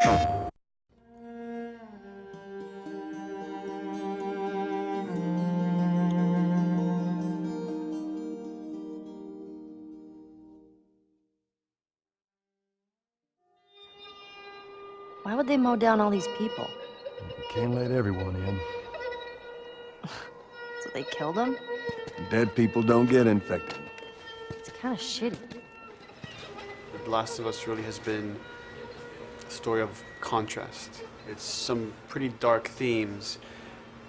Why would they mow down all these people? Can't let everyone in. So they killed them? Dead people don't get infected. It's kind of shitty. The Last of Us really has been a story of contrast. It's some pretty dark themes,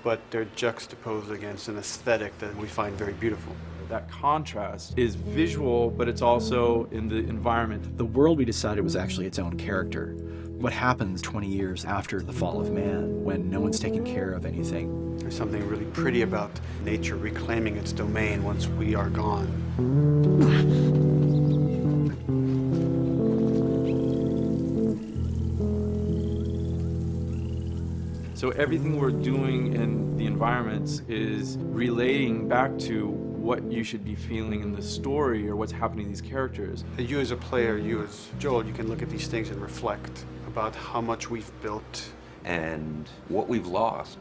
but they're juxtaposed against an aesthetic that we find very beautiful. That contrast is visual, but it's also in the environment. The world we decided was actually its own character. What happens 20 years after the fall of man when no one's taking care of anything? There's something really pretty about nature reclaiming its domain once we are gone. So everything we're doing in the environments is relating back to what you should be feeling in the story or what's happening to these characters. You as a player, you as Joel, you can look at these things and reflect about how much we've built and what we've lost.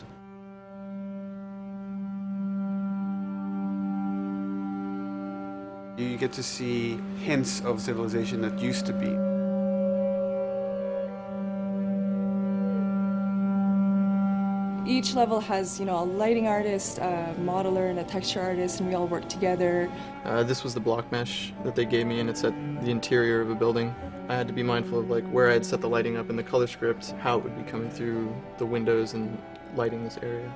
You get to see hints of civilization that used to be. Each level has, a lighting artist, a modeler, and a texture artist, and we all work together. This was the block mesh that they gave me, and it's at the interior of a building. I had to be mindful of where I had set the lighting up in the color script, how it would be coming through the windows and lighting this area,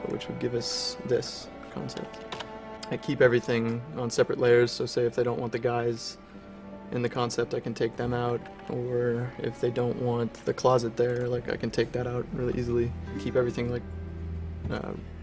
which would give us this concept. I keep everything on separate layers, so say if they don't want the guys in the concept, I can take them out, or if they don't want the closet there, I can take that out really easily. Keep everything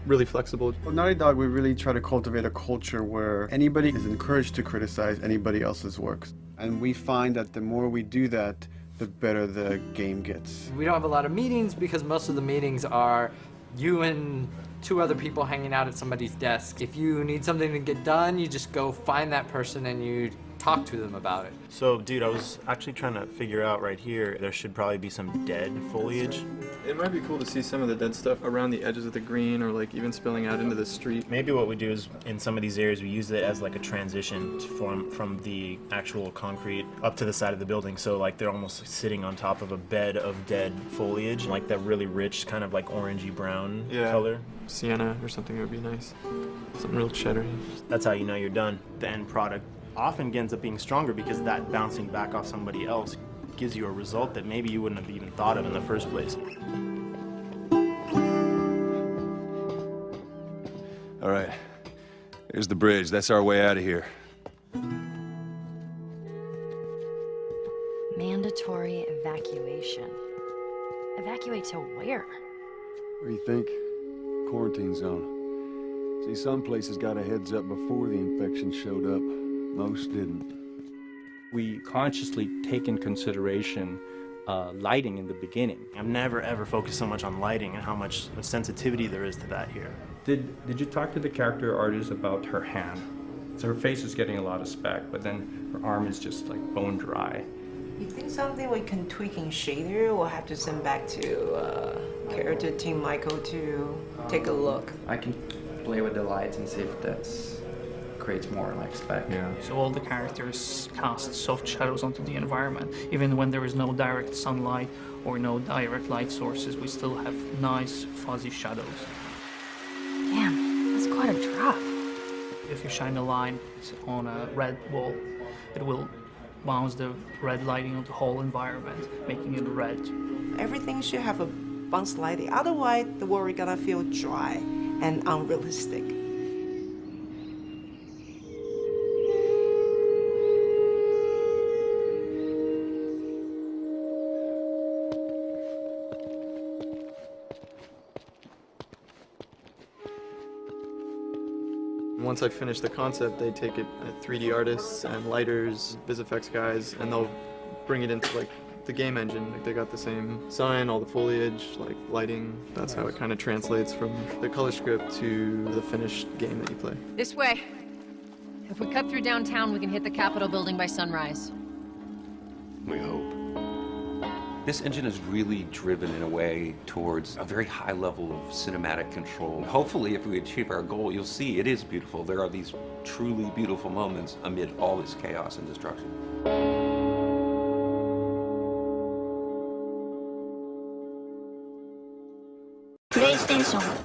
really flexible. Well, Naughty Dog, we really try to cultivate a culture where anybody is encouraged to criticize anybody else's works. And we find that the more we do that, the better the game gets. We don't have a lot of meetings because most of the meetings are you and two other people hanging out at somebody's desk. If you need something to get done, you just go find that person and you talk to them about it. So, dude, I was actually trying to figure out right here, there should probably be some dead foliage. It might be cool to see some of the dead stuff around the edges of the green or even spilling out into the street. Maybe what we do is, in some of these areas, we use it as a transition from the actual concrete up to the side of the building. So they're almost sitting on top of a bed of dead foliage, that really rich kind of orangey brown color. Sienna or something would be nice. Something real cheddar. That's how you know you're done. The end product often ends up being stronger because that bouncing back off somebody else gives you a result that maybe you wouldn't have even thought of in the first place. All right, here's the bridge. That's our way out of here. Mandatory evacuation. Evacuate to where? What do you think? Quarantine zone. See, some places got a heads up before the infection showed up. Most didn't. We consciously take in consideration lighting in the beginning. I've never ever focused so much on lighting and how much sensitivity there is to that here. Did you talk to the character artist about her hand? So her face is getting a lot of speck, but then her arm is just bone dry. You think something we can tweak in shader? We'll have to send back to character team Michael to take a look. I can play with the lights and see if that creates more spec. Yeah. So all the characters cast soft shadows onto the environment. Even when there is no direct sunlight or no direct light sources, we still have nice fuzzy shadows. Damn, that's quite a drop. If you shine a line on a red wall, it will bounce the red lighting of the whole environment, making it red. Everything should have a bounce lighting. Otherwise, the world is gonna feel dry and unrealistic. Once I finish the concept, they take it at 3D artists and lighters, VisFX guys, and they'll bring it into the game engine. They got the same sign, all the foliage, lighting. That's how it kind of translates from the color script to the finished game that you play. This way. If we cut through downtown, we can hit the Capitol building by sunrise. We hope. This engine is really driven in a way towards a very high level of cinematic control. Hopefully, if we achieve our goal, you'll see it is beautiful. There are these truly beautiful moments amid all this chaos and destruction. PlayStation